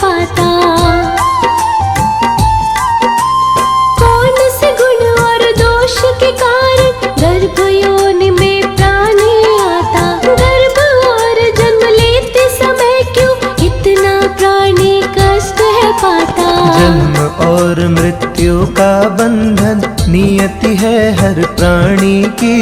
पाता। कौन से गुण और दोष के कारण गर्भ योनि में प्राणी आता। गर्भ और जन्म लेते समय क्यों इतना प्राणी कष्ट है पाता। जन्म और मृत्यु का बंधन नियति है हर प्राणी की।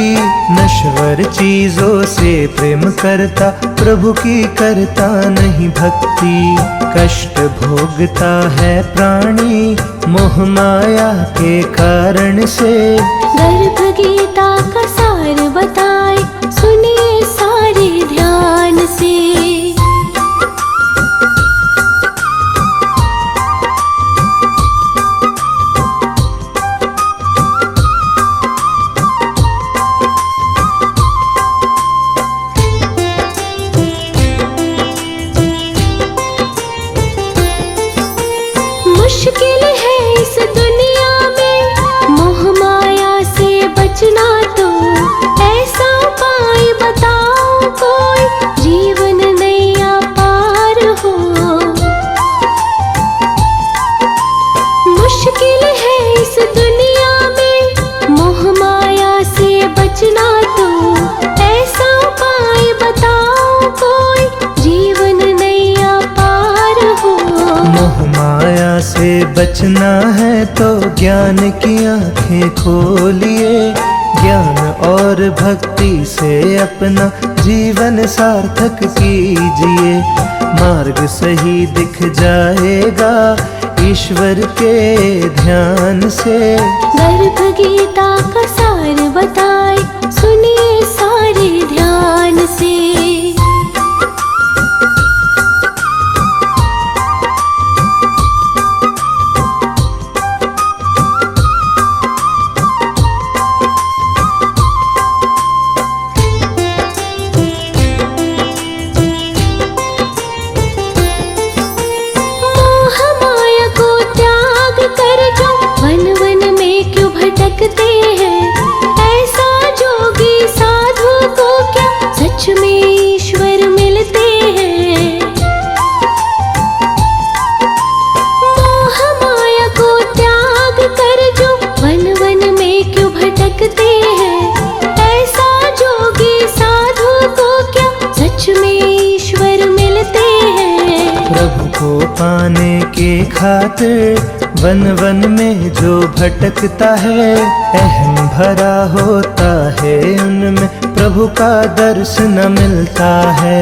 नश्वर चीजों से प्रेम करता, प्रभु की करता नहीं भक्ति। कष्ट भोगता है प्राणी मोह माया के कारण से। गर्भ गीता का सार बताए सुनिए सारे ध्यान से। मुश्किल है इस दुनिया में मोह माया से बचना, तो ऐसा उपाय बताओ कोई जीवन नैया पार हो। मुश्किल है इस दुनिया में मोह माया से बचना, तो ऐसा उपाय बताओ कोई जीवन नैया पार हो। मोह माया से बचना है तो ज्ञान की आंखें खोलिए। ज्ञान और भक्ति से अपना जीवन सार्थक कीजिए। मार्ग सही दिख जाएगा ईश्वर के ध्यान से। गर्भ गीता का सार बताए सुनिए सारे ध्यान से। भटकते हैं ऐसा जोगी साधु को क्या सच में ईश्वर मिलते हैं। मोह माया को त्याग कर जो वन वन में क्यों भटकते हैं। ऐसा जोगी साधु को क्या सच में ईश्वर मिलते हैं। प्रभु को पाने के खातिर वन वन में जो भटकता है, अहम भरा होता है उनमें प्रभु का दर्शन न मिलता है।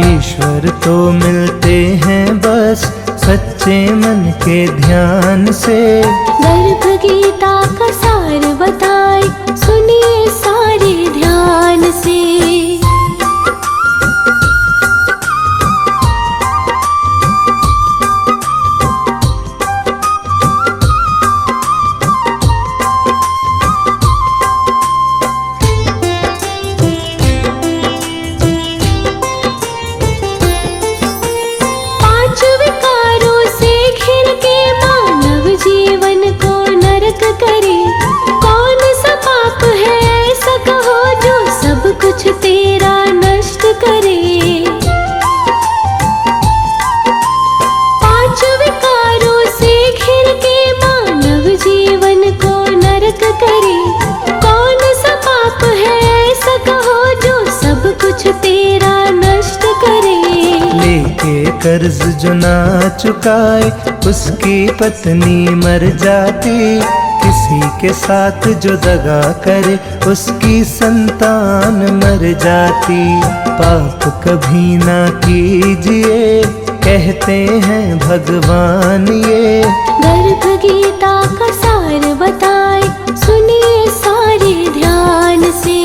ईश्वर तो मिलते हैं बस सच्चे मन के ध्यान से। गर्भ गीता का सार बताए सुनिए सारे ध्यान से। कुछ तेरा नष्ट करे। पांच विकारों से घिर के मानव जीवन को नरक करे। कौन सा पाप है ऐसा कहो जो सब कुछ तेरा नष्ट करे। लेके कर्ज जो ना चुकाए उसकी पत्नी मर जाती। किसी के साथ जो दगा करे उसकी संतान मर जाती। पाप कभी ना कीजिए कहते हैं भगवान ये। गर्भ गीता का सार बताए सुनिए सारे ध्यान से।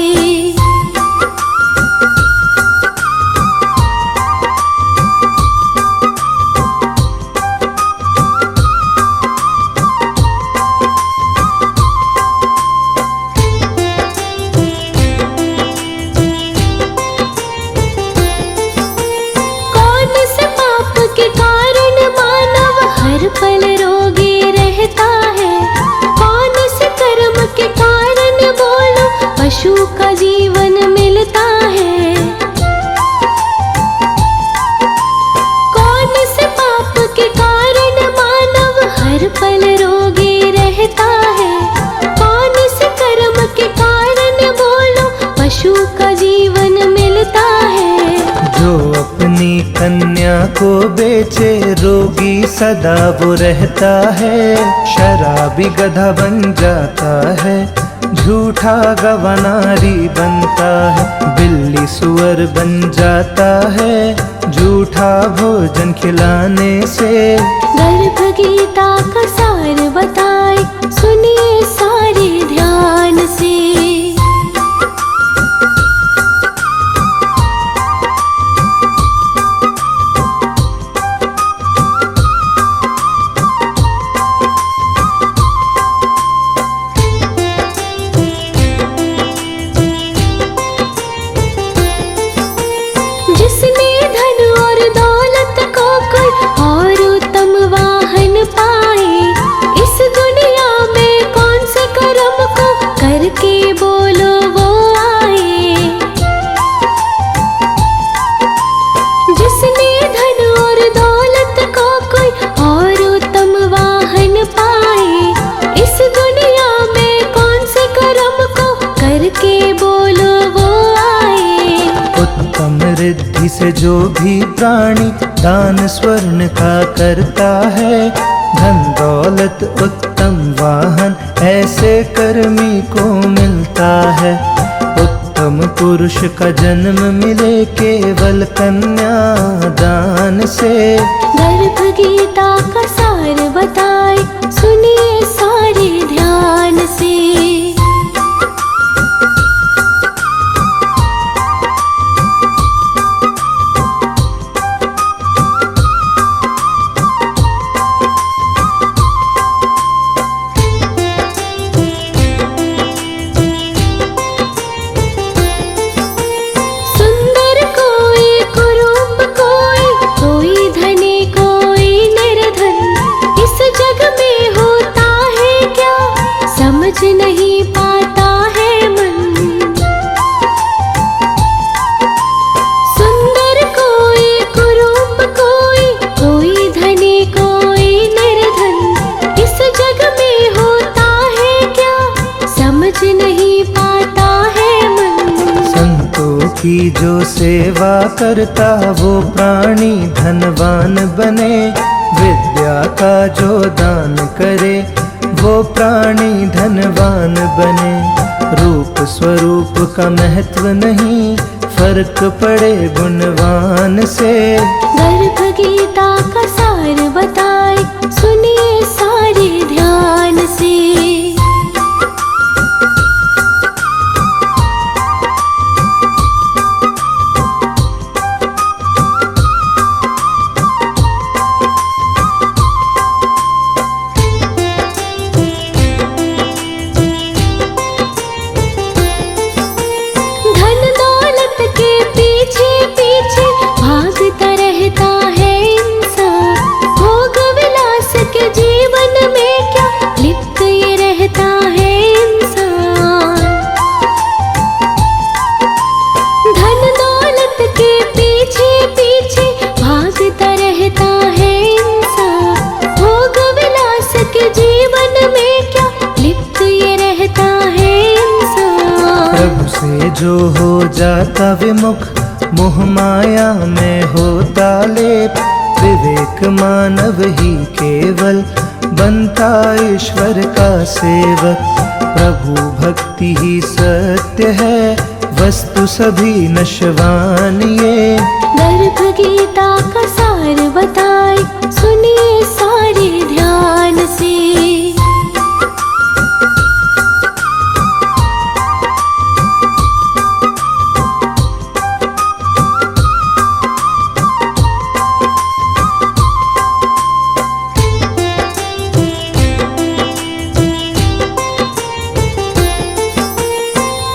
पल रोगी रहता है। कौन से कर्म के कारण बोलो पशु का जीवन मिलता है। कौन से पाप के कन्या को बेचे रोगी सदा वो रहता है, शराबी गधा बन जाता है, झूठा गवानारी बनता है, बिल्ली सुअर बन जाता है, झूठा भोजन खिलाने से। गर्भ गीता का सार बताए, सुनिए सारे ध्यान से। जिसने धन और दौलत को कोई और उत्तम वाहन पाए, इस दुनिया में कौन से कर्म को करके बोलो वो आए। जिसने धन और दौलत को कोई और उत्तम वाहन पाए, इस दुनिया में कौन से कर्म को करके बोलो वो आए। उत्तम रिद्धि से जो भी प्राणी दान स्वर्ण का करता है, धन दौलत उत्तम वाहन ऐसे कर्मी को मिलता है। उत्तम पुरुष का जन्म मिले केवल कन्या दान से। गर्भ गीता का सार बताए, सुनिए सारे ध्यान से। सुंदर कोई कुरूप कोई, कोई धनी कोई निर्धन, इस जग में होता है क्या समझ नहीं पाता है मन। सुंदर कोई कुरूप कोई, कोई धनी कोई निर्धन, इस जग में होता है क्या समझ नहीं पाता है मन। संतों की जो सेवा करता वो प्राणी धनवान बने, विद्या का जो दान करे वो प्राणी धनवान बने। रूप स्वरूप का महत्व नहीं, फर्क पड़े गुणवान से। गर्भ गीता का सार बताए, सुनिए सारे ध्यान से। धन दौलत के पीछे पीछे भागता रहता है इंसान, भोग विलास के जीवन में क्या लिप्त ये रहता है इंसान। धन दौलत के पीछे पीछे भागता रहता है इंसान, भोग विलास के जीवन में क्या लिप्त ये रहता है इंसान। प्रभु से जो हो जाता विमुख, मोह माया में होता लेप, विवेक मानव ही केवल बनता ईश्वर का सेवक। प्रभु भक्ति ही सत्य है, वस्तु सभी नश्वान ये। गर्भ गीता का सार बताए, सुनिए सारे ध्यान से।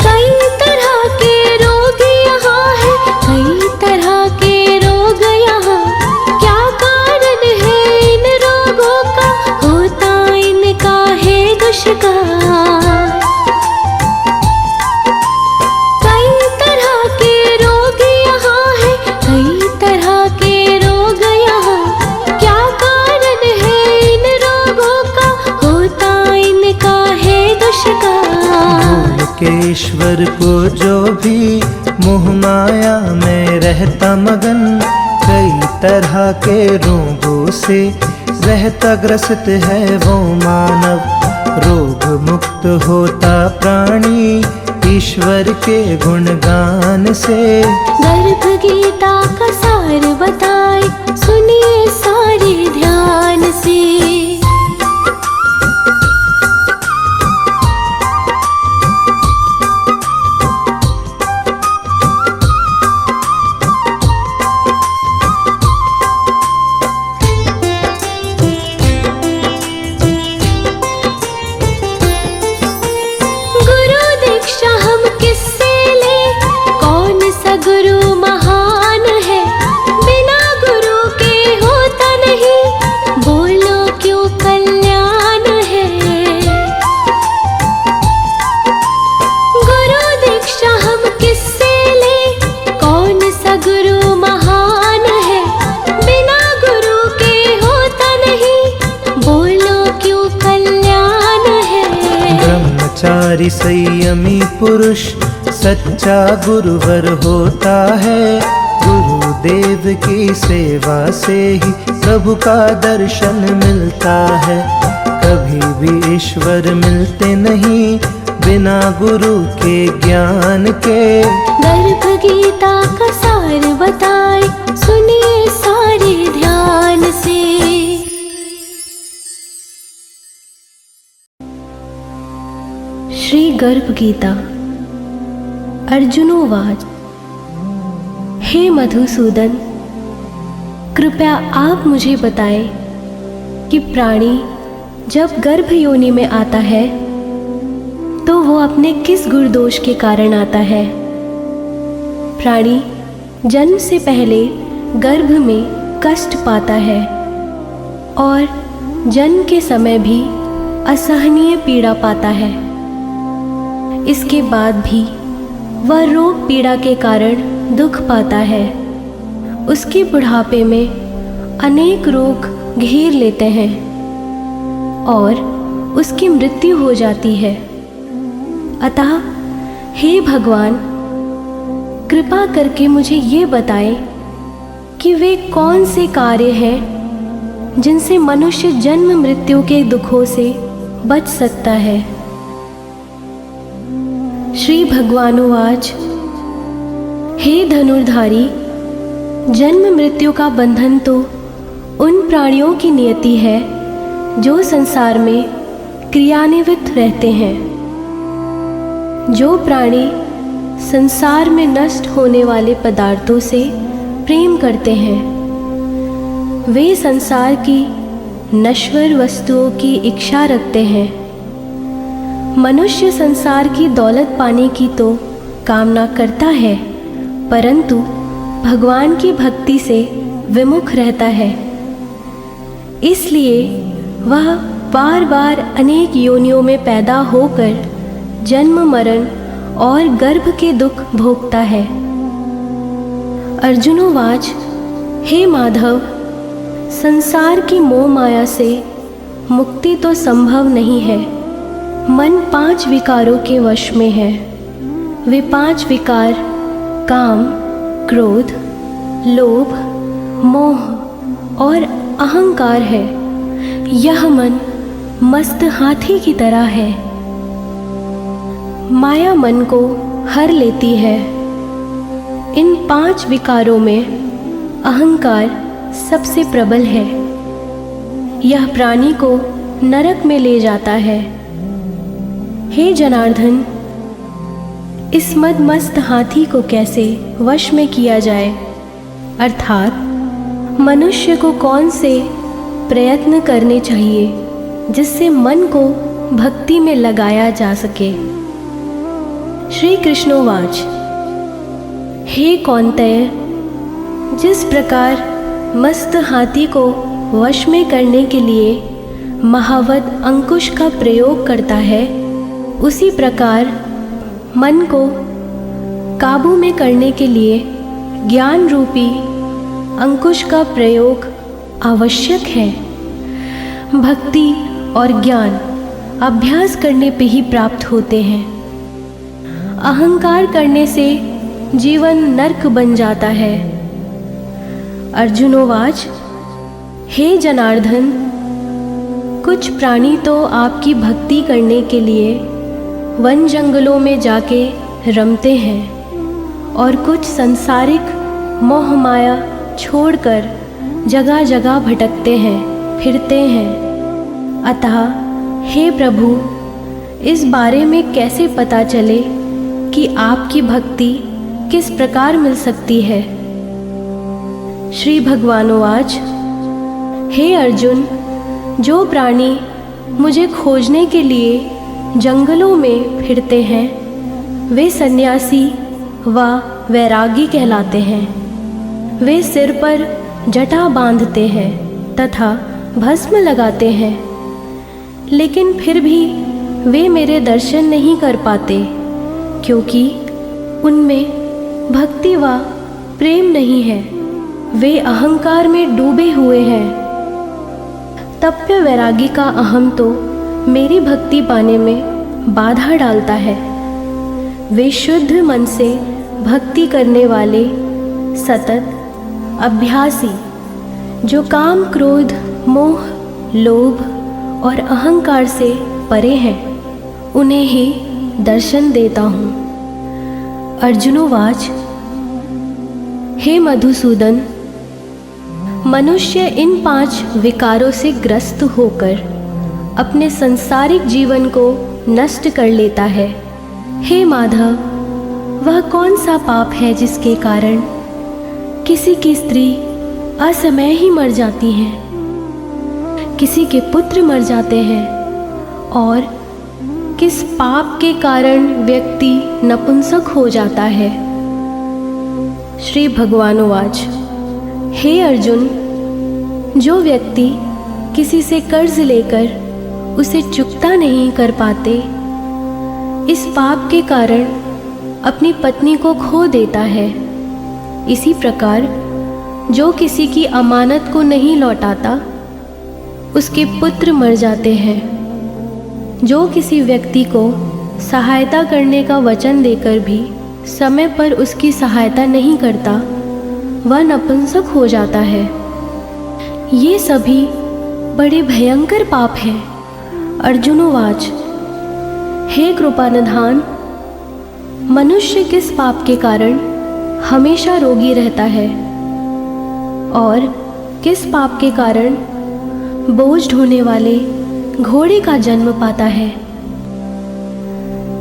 कई तरह के रोग यहाँ है, कई तरह के रोग यहाँ, क्या कारण है इन रोगों का, होता इनका है दुष्कार। कई तरह के रोग यहाँ है, कई तरह के रोग यहाँ, क्या कारण है इन रोगों का, होता इनका है दुष्कार। भूल के ईश्वर को जो भी मोह माया में रहता मगन, कई तरह के रोगों से रहता ग्रसित है वो मानव। रोग मुक्त होता प्राणी ईश्वर के गुणगान से। गर्भ गीता का सार बताए, सुनिए सारे ध्यान से। संयमी पुरुष सच्चा गुरुवर होता है। गुरुदेव की सेवा से ही प्रभु का दर्शन मिलता है। कभी भी ईश्वर मिलते नहीं बिना गुरु के ज्ञान के। गर्भ गीता का सार बताए, सुनिए सारे ध्यान से। श्री गर्भ गीता। अर्जुनोवाच। हे मधुसूदन, कृपया आप मुझे बताएं कि प्राणी जब गर्भ योनि में आता है तो वो अपने किस गुणदोष के कारण आता है। प्राणी जन्म से पहले गर्भ में कष्ट पाता है और जन्म के समय भी असहनीय पीड़ा पाता है। इसके बाद भी वह रोग पीड़ा के कारण दुख पाता है। उसके बुढ़ापे में अनेक रोग घेर लेते हैं और उसकी मृत्यु हो जाती है। अतः हे भगवान, कृपा करके मुझे ये बताएं कि वे कौन से कार्य हैं जिनसे मनुष्य जन्म मृत्यु के दुखों से बच सकता है। श्री भगवानुवाच। हे धनुर्धारी, जन्म मृत्यु का बंधन तो उन प्राणियों की नियति है जो संसार में क्रियान्वित रहते हैं। जो प्राणी संसार में नष्ट होने वाले पदार्थों से प्रेम करते हैं, वे संसार की नश्वर वस्तुओं की इच्छा रखते हैं। मनुष्य संसार की दौलत पाने की तो कामना करता है, परंतु भगवान की भक्ति से विमुख रहता है। इसलिए वह बार बार अनेक योनियों में पैदा होकर जन्म मरण और गर्भ के दुख भोगता है। अर्जुनोवाच। हे माधव, संसार की मोह माया से मुक्ति तो संभव नहीं है। मन 5 विकारों के वश में है। वे 5 विकार काम, क्रोध, लोभ, मोह और अहंकार है। यह मन मस्त हाथी की तरह है। माया मन को हर लेती है। इन 5 विकारों में अहंकार सबसे प्रबल है। यह प्राणी को नरक में ले जाता है। हे जनार्दन, इस मदमस्त हाथी को कैसे वश में किया जाए, अर्थात मनुष्य को कौन से प्रयत्न करने चाहिए जिससे मन को भक्ति में लगाया जा सके। श्री कृष्णोवाच। हे कौन्तेय, जिस प्रकार मस्त हाथी को वश में करने के लिए महावत अंकुश का प्रयोग करता है, उसी प्रकार मन को काबू में करने के लिए ज्ञान रूपी अंकुश का प्रयोग आवश्यक है। भक्ति और ज्ञान अभ्यास करने पे ही प्राप्त होते हैं। अहंकार करने से जीवन नरक बन जाता है। अर्जुनोवाच, हे जनार्दन, कुछ प्राणी तो आपकी भक्ति करने के लिए वन जंगलों में जाके रमते हैं और कुछ संसारिक मोह माया छोड़कर जगह जगह भटकते हैं, फिरते हैं। अतः हे प्रभु, इस बारे में कैसे पता चले कि आपकी भक्ति किस प्रकार मिल सकती है? श्री भगवानोवाच, हे अर्जुन, जो प्राणी मुझे खोजने के लिए जंगलों में फिरते हैं वे सन्यासी व वैरागी कहलाते हैं। वे सिर पर जटा बांधते हैं तथा भस्म लगाते हैं, लेकिन फिर भी वे मेरे दर्शन नहीं कर पाते, क्योंकि उनमें भक्ति व प्रेम नहीं है। वे अहंकार में डूबे हुए हैं। तप्य वैरागी का अहम तो मेरी भक्ति पाने में बाधा डालता है। वे शुद्ध मन से भक्ति करने वाले सतत अभ्यासी, जो काम क्रोध मोह लोभ और अहंकार से परे हैं, उन्हें ही दर्शन देता हूँ। अर्जुनोवाच, हे मधुसूदन, मनुष्य इन 5 विकारों से ग्रस्त होकर अपने सांसारिक जीवन को नष्ट कर लेता है। हे माधव, वह कौन सा पाप है जिसके कारण किसी की स्त्री असमय ही मर जाती है, किसी के पुत्र मर जाते हैं, और किस पाप के कारण व्यक्ति नपुंसक हो जाता है? श्री भगवानोवाच, हे अर्जुन, जो व्यक्ति किसी से कर्ज लेकर उसे चुकता नहीं कर पाते, इस पाप के कारण अपनी पत्नी को खो देता है। इसी प्रकार जो किसी की अमानत को नहीं लौटाता, उसके पुत्र मर जाते हैं। जो किसी व्यक्ति को सहायता करने का वचन देकर भी समय पर उसकी सहायता नहीं करता, वह नपुंसक हो जाता है। ये सभी बड़े भयंकर पाप हैं। अर्जुनोवाच, हे कृपानिधान, मनुष्य किस पाप के कारण हमेशा रोगी रहता है और किस पाप के कारण बोझ ढोने वाले घोड़े का जन्म पाता है?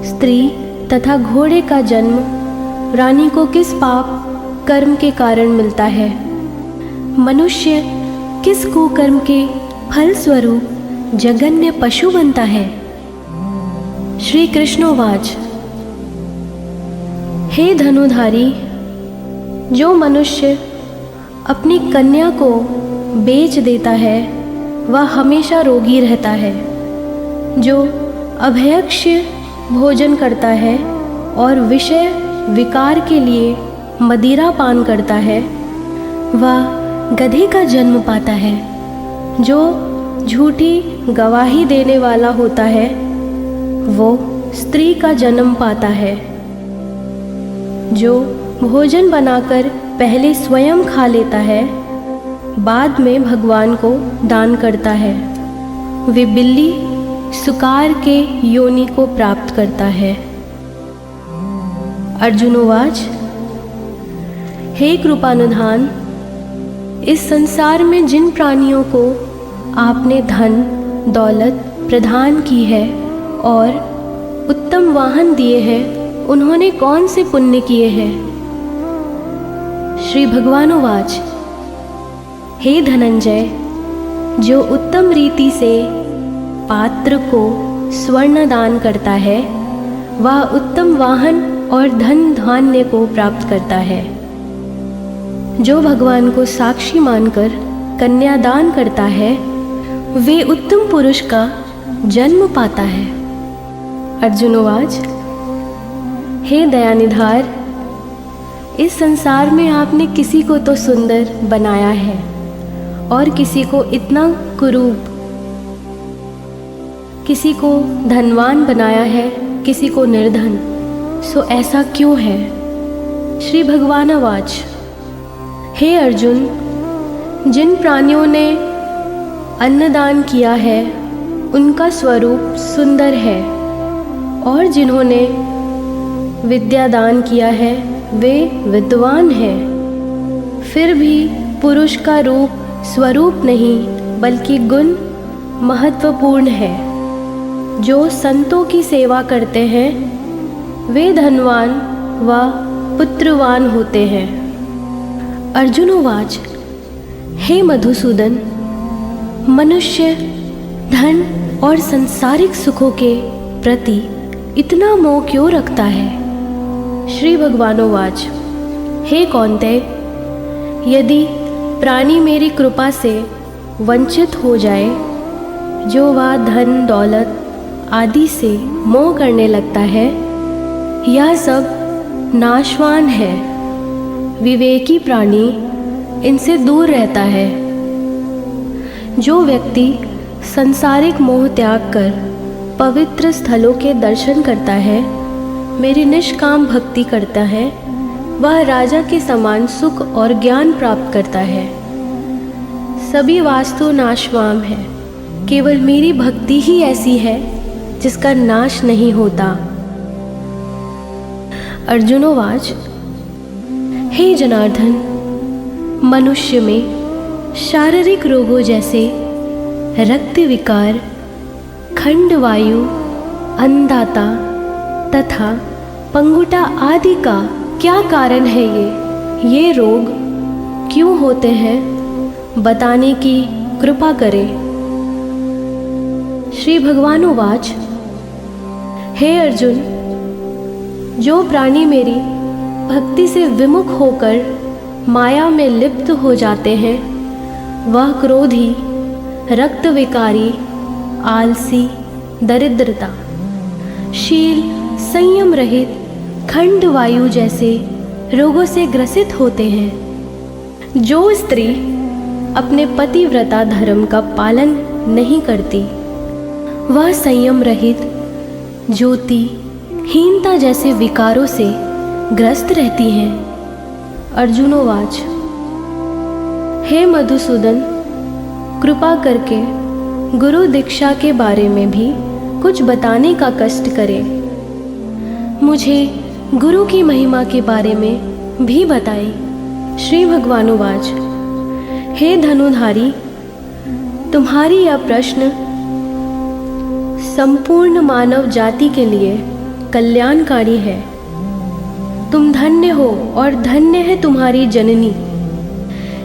स्त्री तथा घोड़े का जन्म रानी को किस पाप कर्म के कारण मिलता है? मनुष्य किस कुकर्म के फल स्वरूप जघन्य पशु बनता है? श्री कृष्णोवाच, हे धनुधारी, जो मनुष्य अपनी कन्या को बेच देता है वह हमेशा रोगी रहता है। जो अभयक्ष्य भोजन करता है और विषय विकार के लिए मदिरा पान करता है, वह गधे का जन्म पाता है। जो झूठी गवाही देने वाला होता है, वो स्त्री का जन्म पाता है। जो भोजन बनाकर पहले स्वयं खा लेता है, बाद में भगवान को दान करता है, वे बिल्ली सुकार के योनि को प्राप्त करता है। अर्जुनोवाच, हे कृपानिधान, इस संसार में जिन प्राणियों को आपने धन दौलत प्रदान की है और उत्तम वाहन दिए हैं, उन्होंने कौन से पुण्य किए हैं? श्री भगवानोवाच, हे धनंजय, जो उत्तम रीति से पात्र को स्वर्ण दान करता है, वह उत्तम वाहन और धन धान्य को प्राप्त करता है। जो भगवान को साक्षी मानकर कन्यादान करता है, वे उत्तम पुरुष का जन्म पाता है। अर्जुनोवाच, हे दयानिधार, इस संसार में आपने किसी को तो सुंदर बनाया है और किसी को इतना कुरूप, किसी को धनवान बनाया है, किसी को निर्धन। सो ऐसा क्यों है? श्री भगवानोवाच, हे अर्जुन, जिन प्राणियों ने अन्नदान किया है उनका स्वरूप सुंदर है, और जिन्होंने विद्यादान किया है वे विद्वान हैं। फिर भी पुरुष का रूप स्वरूप नहीं बल्कि गुण महत्वपूर्ण है। जो संतों की सेवा करते हैं वे धनवान व पुत्रवान होते हैं। अर्जुनोवाच, हे मधुसूदन, मनुष्य धन और सांसारिक सुखों के प्रति इतना मोह क्यों रखता है? श्री भगवानोवाच, हे कौन्तेय, यदि प्राणी मेरी कृपा से वंचित हो जाए, जो वह धन दौलत आदि से मोह करने लगता है, यह सब नाशवान है। विवेकी प्राणी इनसे दूर रहता है। जो व्यक्ति सांसारिक मोह त्याग कर पवित्र स्थलों के दर्शन करता है, मेरी निष्काम भक्ति करता है, वह राजा के समान सुख और ज्ञान प्राप्त करता है। सभी वास्तु नाशवान है, केवल मेरी भक्ति ही ऐसी है जिसका नाश नहीं होता। अर्जुनोवाच, हे जनार्दन, मनुष्य में शारीरिक रोगों जैसे रक्त विकार, खंड वायु, अंधाता तथा पंगुटा आदि का क्या कारण है? ये रोग क्यों होते हैं, बताने की कृपा करें। श्री भगवानोवाच, हे अर्जुन, जो प्राणी मेरी भक्ति से विमुख होकर माया में लिप्त हो जाते हैं, वह क्रोधी, रक्त विकारी, आलसी, दरिद्रता, शील संयम रहित, खंड वायु जैसे रोगों से ग्रसित होते हैं। जो स्त्री अपने पतिव्रता धर्म का पालन नहीं करती, वह संयम रहित, ज्योति हीनता जैसे विकारों से ग्रस्त रहती हैं। अर्जुनोवाच, हे मधुसूदन, कृपा करके गुरु दीक्षा के बारे में भी कुछ बताने का कष्ट करें। मुझे गुरु की महिमा के बारे में भी बताएं। श्री भगवानोवाच, हे धनुधारी, तुम्हारी यह प्रश्न संपूर्ण मानव जाति के लिए कल्याणकारी है। तुम धन्य हो और धन्य है तुम्हारी जननी।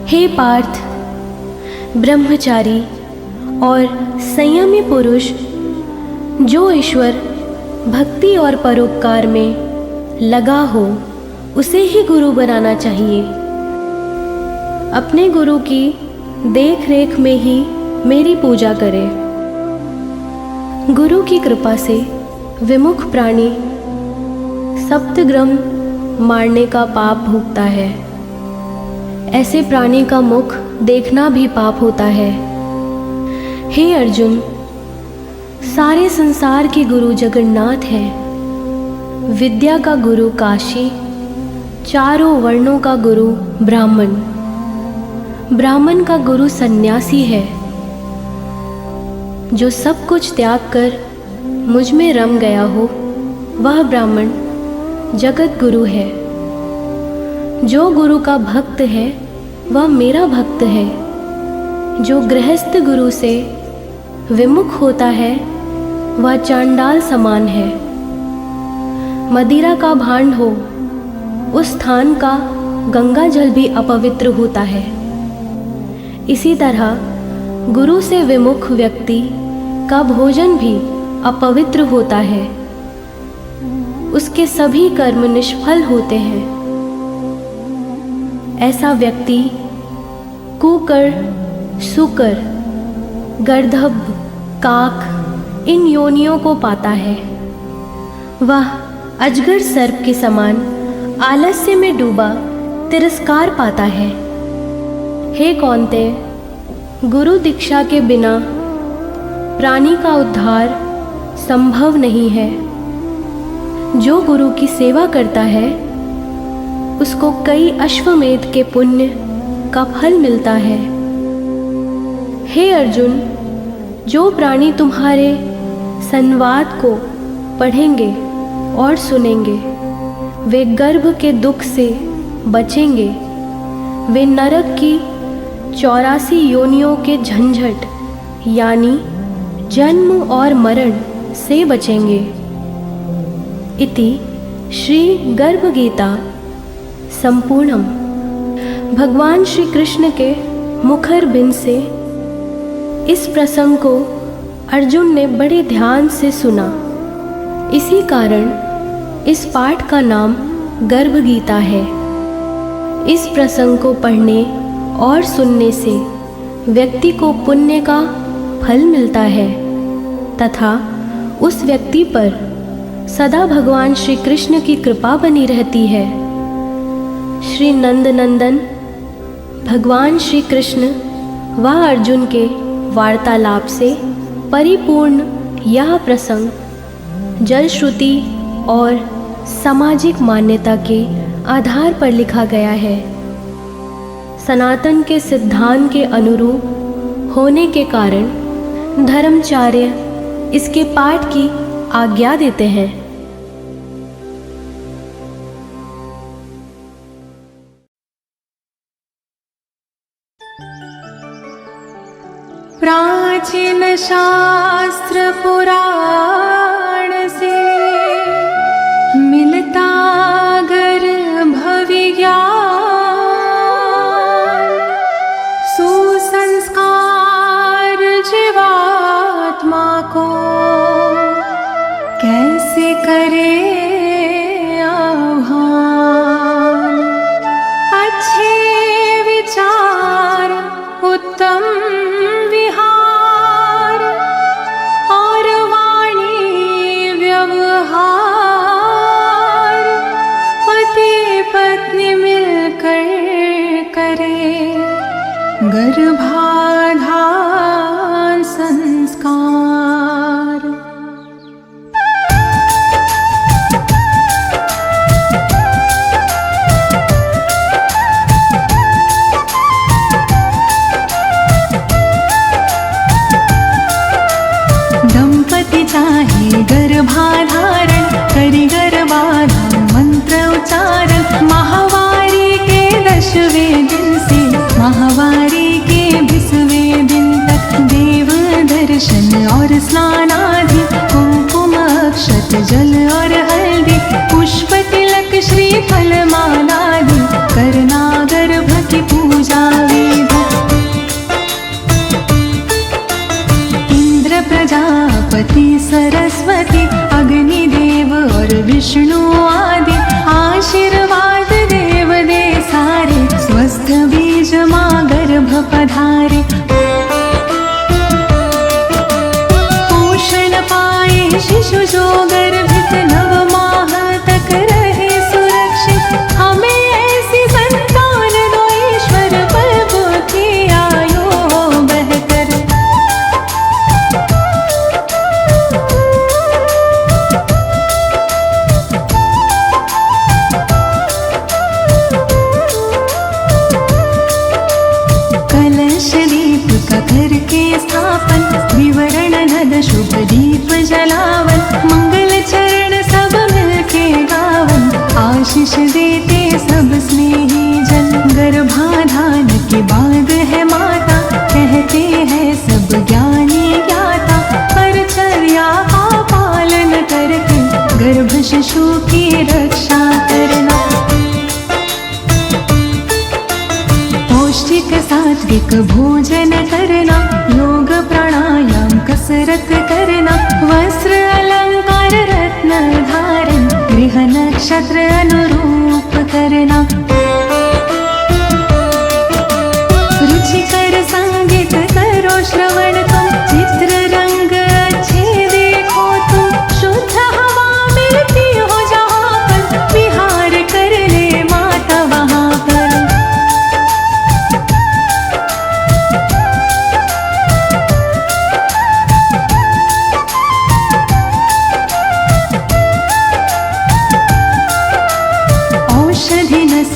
हे पार्थ, ब्रह्मचारी और संयमी पुरुष, जो ईश्वर भक्ति और परोपकार में लगा हो, उसे ही गुरु बनाना चाहिए। अपने गुरु की देख रेख में ही मेरी पूजा करें। गुरु की कृपा से विमुख प्राणी सप्तग्रम मारने का पाप भोगता है। ऐसे प्राणी का मुख देखना भी पाप होता है। हे अर्जुन, सारे संसार के गुरु जगन्नाथ है। विद्या का गुरु काशी, चारों वर्णों का गुरु ब्राह्मण, ब्राह्मण का गुरु सन्यासी है। जो सब कुछ त्याग कर मुझ में रम गया हो, वह ब्राह्मण जगत गुरु है। जो गुरु का भक्त है वह मेरा भक्त है। जो गृहस्थ गुरु से विमुख होता है वह चांडाल समान है। मदिरा का भांड हो, उस स्थान का गंगा जल भी अपवित्र होता है। इसी तरह गुरु से विमुख व्यक्ति का भोजन भी अपवित्र होता है। उसके सभी कर्म निष्फल होते हैं। ऐसा व्यक्ति कुकर, सुकर, गर्दभ, काक इन योनियों को पाता है। वह अजगर सर्प के समान आलस्य में डूबा तिरस्कार पाता है। हे कौन्तेय, गुरु दीक्षा के बिना प्राणी का उद्धार संभव नहीं है। जो गुरु की सेवा करता है उसको कई अश्वमेध के पुण्य का फल मिलता है। हे अर्जुन, जो प्राणी तुम्हारे संवाद को पढ़ेंगे और सुनेंगे वे गर्भ के दुख से बचेंगे, वे नरक की 84 योनियों के झंझट यानी जन्म और मरण से बचेंगे। इति श्री गर्भ गीता संपूर्णम। भगवान श्री कृष्ण के मुखर बिंद से इस प्रसंग को अर्जुन ने बड़े ध्यान से सुना। इसी कारण इस पाठ का नाम गर्भ गीता है। इस प्रसंग को पढ़ने और सुनने से व्यक्ति को पुण्य का फल मिलता है तथा उस व्यक्ति पर सदा भगवान श्री कृष्ण की कृपा बनी रहती है। श्री नंद नंदन भगवान श्री कृष्ण व अर्जुन के वार्तालाप से परिपूर्ण यह प्रसंग जल श्रुति और सामाजिक मान्यता के आधार पर लिखा गया है। सनातन के सिद्धांत के अनुरूप होने के कारण धर्माचार्य इसके पाठ की आज्ञा देते हैं। प्राचीन शास्त्र पुराण से मिलता गर्भ विज्ञान, सुसंस्कार जीवात्मा को कैसे करे आह्वान। अच्छे विचार, उत्तम विहार और वाणी व्यवहार, पति पत्नी मिलकर करे गर्भाधान संस्कार। दंपति चाहे गर्भाधारण, करी गर्भाधान मंत्र उच्चारण। माहवारी के 10वें दिन से माहवारी के 20वें दिन तक देव दर्शन और स्नान आदि, कुमकुम अक्षत जल और हल्दी, पुष्प तिलक श्रीफल मालादि, करना गर्भ की पूजा विधि। इंद्र प्रजापति सरस्वती अग्निदेव और विष्णु आदि आशीर्वाद देव दे सारे, स्वस्थ बीज माँ गर्भ पधारे। पोषण पाए शिशु जो गर्भित, 9 माह तक रहे सुरक्षित। हमें ऐसी संतान दो ईश्वर, प्रभु की आयु बेहतर। कलश दीप का करके स्थापन, विवरण नद शुभ दीप जलावन। मंगल चरण सब मिलके गावन, आशीष देते सब स्नेही जन। गर्भाधान के बाद है माता, कहते हैं सब ज्ञानी ज्ञाता। परिचर्या का पालन करके गर्भ शिशु की रक्षा करना। पौष्टिक सात्विक भोजन करना, योग प्राणायाम कसरत करना। वस्त्र अलंकार रत्न धारण, गृह नक्षत्र अनुरूप करना। रुचिकर संगीत करो श्रवण तुम, चित्र रंग अच्छे देखो तुम। शुद्ध हवा मिलती हो जहाँ पर, विहार कर ले माता वहाँ पर। औषधि नस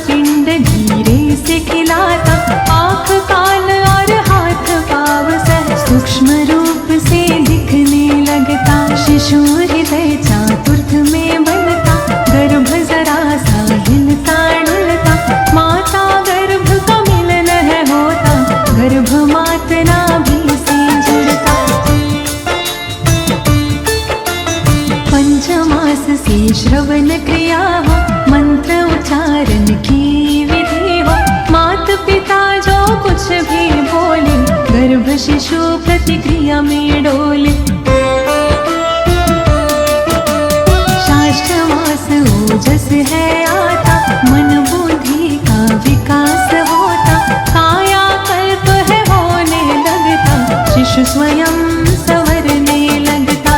पिंड धीरे से खिलाता, आँख कान और हाथ पाँव सह सूक्ष्म रूप से दिखने लगता। शिशु हृदय चातुर्थ में बनता, गर्भ जरा सा हिलता डुलता, माता गर्भ का मिलन है होता, गर्भ मात नाभि से जुड़ता। पंचमास से श्रवण क्रिया हो, मंत्र उच्चारण की विधि हो, मात पिता जो कुछ भी बोले, गर्भ शिशु प्रतिक्रिया में डोले। शाष्टमास ओजस है आता, मन बुद्धि का विकास होता, काया कल्प है होने लगता, शिशु स्वयं संवरने लगता।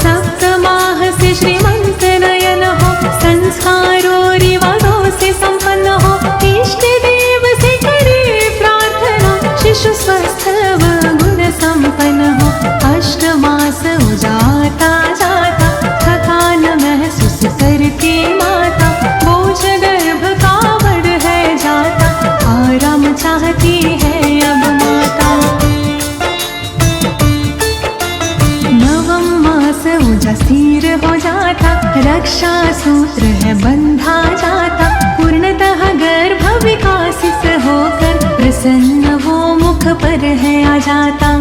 सप्तमाह से श्रीमंत नयन हो, संस्कारों रिवाजों से संपन्न हो, इष्ट देव से करे प्रार्थना, शिशु स्वस्थ व गुण संपन्न हो। अष्टमास हो जाता जाता, थकान महसूस करती माता, बोझ गर्भ का बढ़ है जाता, आराम चाहती है अब माता। नवम मास ऊंचा स्थिर हो जाता, रक्षा सूत्र है बंधा जाता, पूर्णतः गर्भ विकासित होकर प्रसन्न वो मुख पर है आ जाता।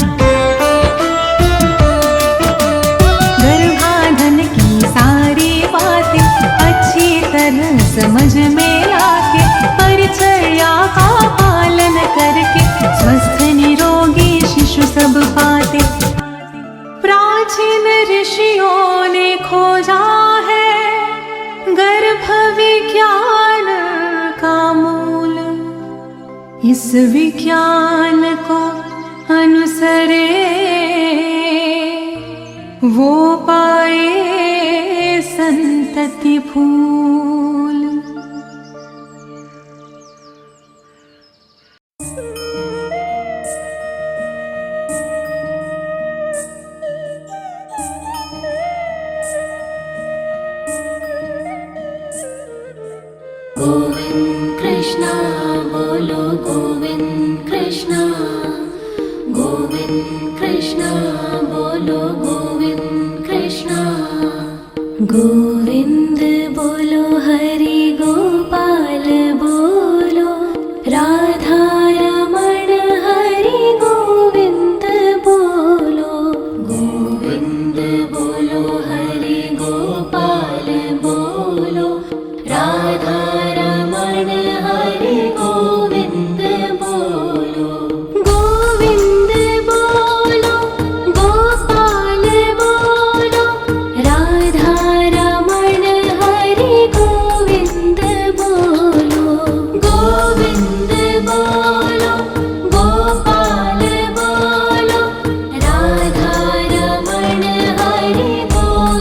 गर्भाधान की सारी बातें अच्छी तरह समझ में आके, परिचर्या का पालन करके, स्वस्थ निरोगी शिशु सब पाते। प्राचीन ऋषियों ने खोजा है गर्भ विज्ञान का मूल, इस विज्ञान को अनुसरे वो पाए संतति फूल। गोविंद कृष्णा बोलो, गोविंद कृष्णा, गोविंद कृष्णा बोलो, गोविंद कृष्णा। गोविंद बोलो, हरि गोपाल बोलो, राधा रमण हरि गोविंद बोलो। गोविंद बोलो, हरि गोपाल बोलो, राधा रमण हरि गोविंद बोलो। गोविंद बोलो, गोपाल बोलो, राधा रमण हरि गोविंद बोलो। गोविंद बोलो, गोपाल बोलो, राधा रमण हरि गोविंद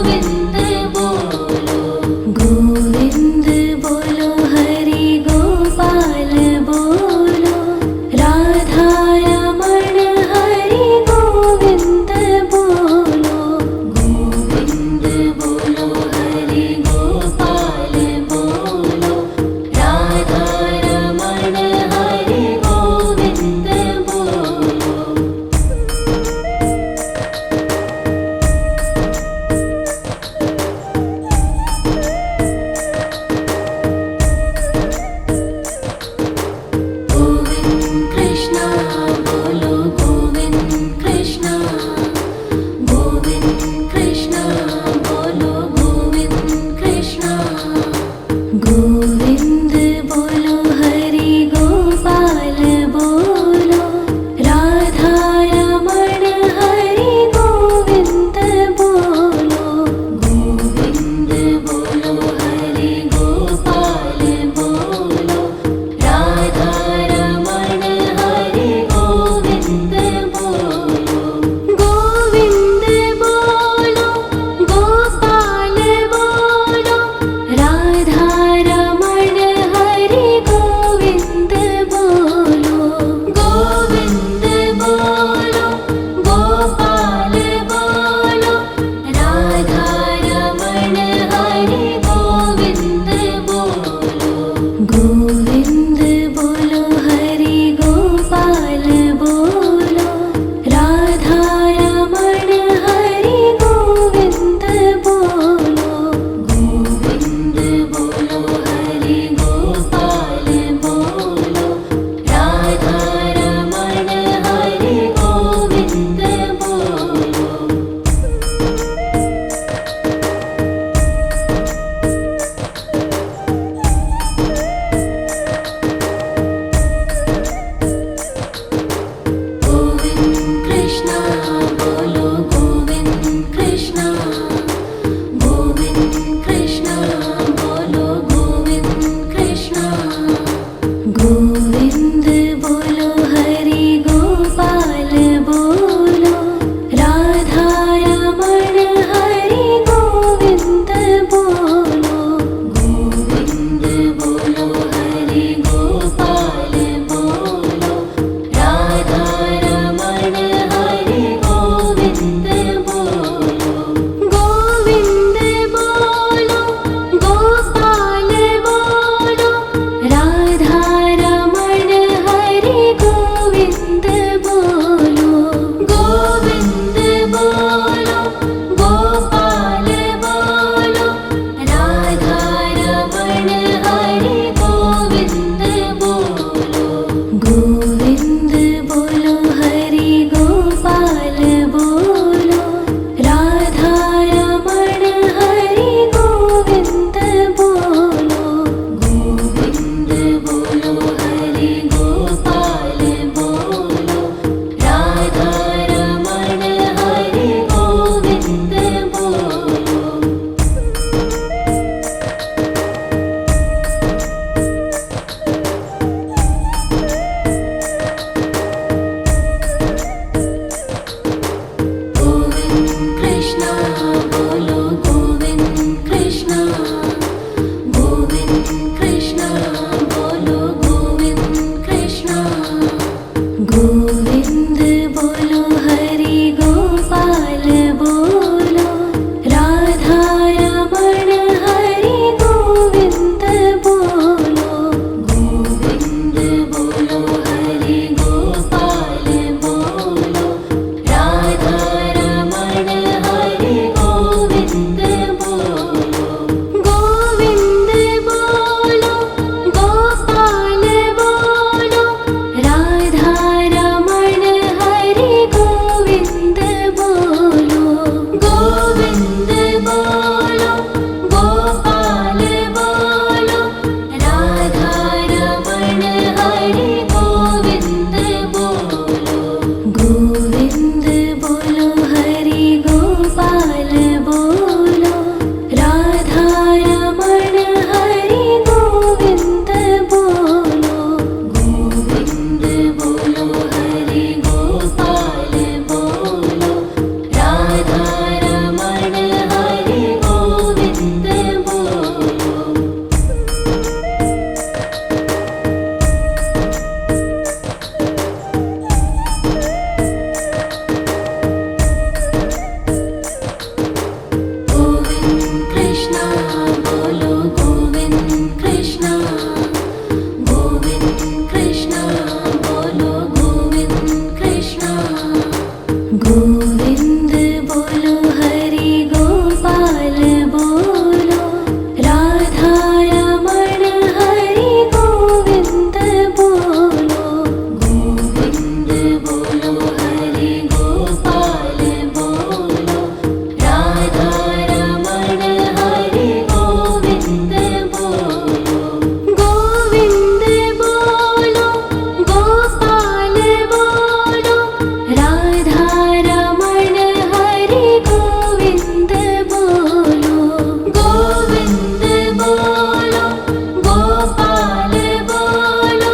बोलो गोविंद कृष्णा, गोविंद कृष्णा बोलो गोविंद कृष्णा। गोविंद बोलो हरि गोपाल बोलो, राधा रमण हरि गोविंद बोलो। गोविंद बोलो हरि गोपाल बोलो, राधा रमण हरि गोविंद बोलो। गोविंद बोलो गोपाल बोलो, राधा रमण हरि गोविंद बोलो। गोविंद बोलो गोपाल बोलो, राधा रमण हरि गोविंद बोलो। गोविंद बोलो हरि गोपाल बोलो, राधा रमण हरि गोविंद बोलो। गोविंद बोलो हरि गोपाल बोलो, राधा रमण हरि गोविंद बोलो। गोविंद कृष्णा बोलो गोविंद कृष्णा, गोविंद कृष्णा बोलो गोविंद कृष्णा। गोविंद बोलो हरि गोपाल बोलो, राधा रमण हरि गोविंद बोलो। गोविंद बोलो हरि गोपाल बोलो, राधा रमण हरि गोविंद बोलो। गोविंद बोलो गोपाल बोलो, राधा रमण हरि गोविंद बोलो। गोविंद बोलो गोपाल बोलो,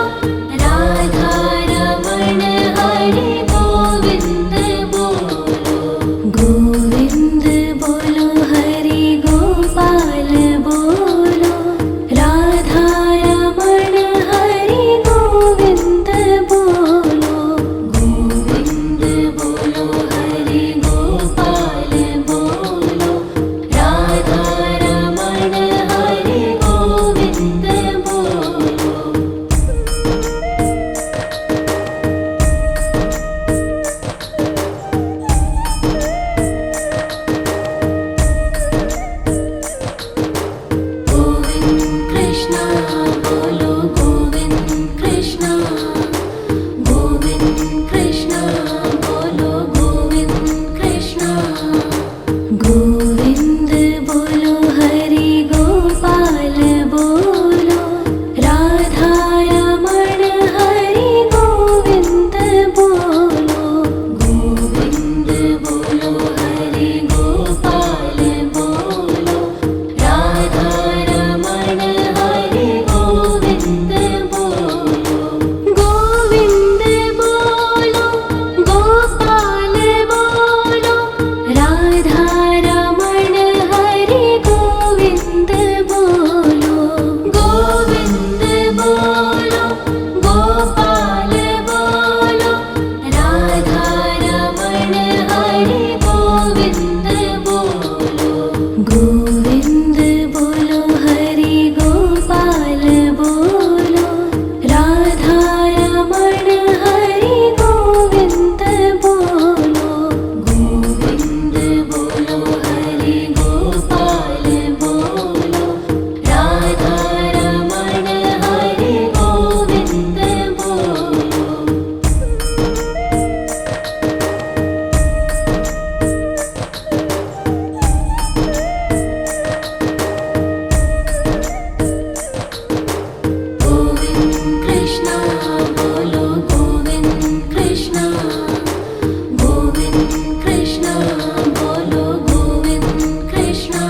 राधा रमण हरि गोविंद बोलो। गोविंद बोलो हरि गोपाल बोलो, राधा रमण हरि गोविंद बोलो। गोविंद बोलो हरि गोपाल बोलो, राधा रमण हरि गोविंद बोलो। गोविंद कृष्णा बोलो गोविंद कृष्णा, गोविंद कृष्णा बोलो गोविंद कृष्णा। गोविंद बोलो हरि गोपाल बोलो, राधा रमण हरि गोविंद बोलो। गोविंद बोलो हरि गोपाल बोलो, राधा रमण हरि गोविंद बोलो। गोविंद बोलो गोपाल बोलो, राधा रमण हरि गोविंद बोलो। गोविंद बोलो गोपाल बोलो, राधा रमण हरि गोविंद बोलो। गोविंद बोलो हरि गोपाल बोलो, राधा रमण हरि गोविंद बोलो। गोविंद बोलो हरि गोपाल बोलो, राधा रमण हरि गोविंद बोलो। गोविंद कृष्णा बोलो गोविंद कृष्णा, गोविंद कृष्णा बोलो गोविंद कृष्णा।